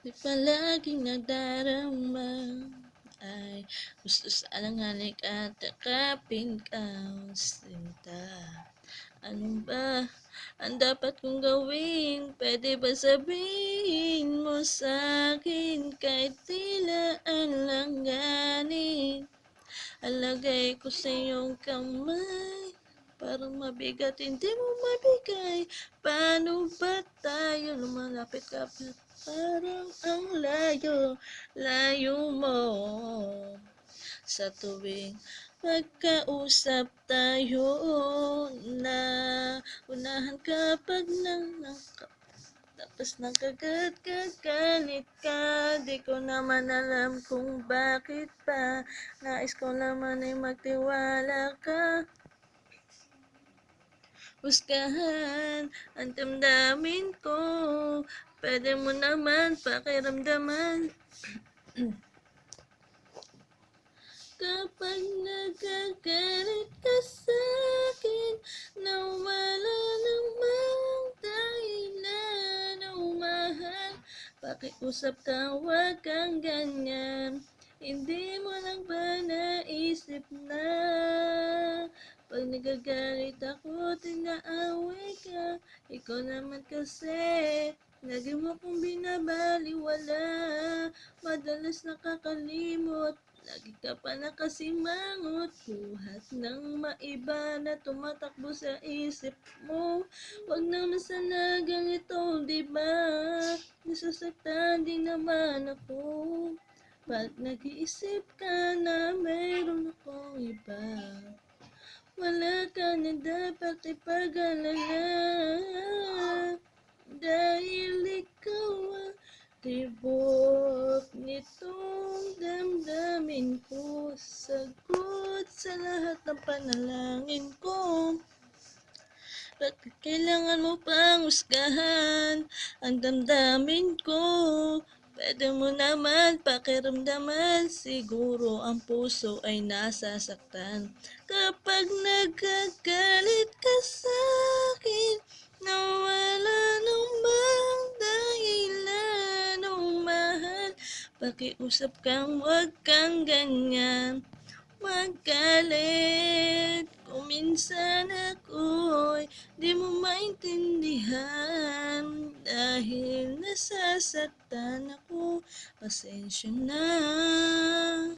Di palaging nadarama ay gusto sanang halik at yakapin ka, sinta. Ano ba ang dapat kong gawin? Pwede ba sabihin mo sa'kin kahit tila alanganin? Alagay ko sa iyong kamay, parang mabigat hindi mo mabigay. Paano ba tayo lumalapit ka pa? Parang ang layo, layo mo. Sa tuwing magkausap tayo na unahan kapag tapos ng kagalit ka. Di ko naman alam kung bakit pa. Nais ko naman ay magtiwala ka. Husgahan ang damdamin ko. Pwede mo naman pakiramdaman. Kapag nagagalit ka sa'kin, nawala namang dahilan, oh mahal. Pakiusap ka, huwag kang ganyan. Hindi mo lang ba naisip na pag nagagalit ako, tinaaway ka. Ikaw naman kasi lagi mo kong binabaliwala. Madalas nakakalimot, lagi ka pa nakasimangot. Buhat ng maiba na tumatakbo sa isip mo. Huwag naman sana ganito, diba? Nasasaktan din naman ako pag nag-iisip ka na mayroon akong iba. Wala ka na dapat ipag-alala, dahil ikaw ang tibok nitong damdamin ko. Sagot sa lahat ng panalangin ko. Bakit kailangan mo pang husgahan ang damdamin ko? Pwede mo naman pakiramdaman, siguro ang puso ay nasasaktan. Kapag nagagalit ka sa'kin, nawala namang dahilan, oh mahal. Pakiusap kang huwag kang ganyan. Magalit kung minsan ako'y di mo maintindihan, dahil nasasaktan ako. Pasensya na.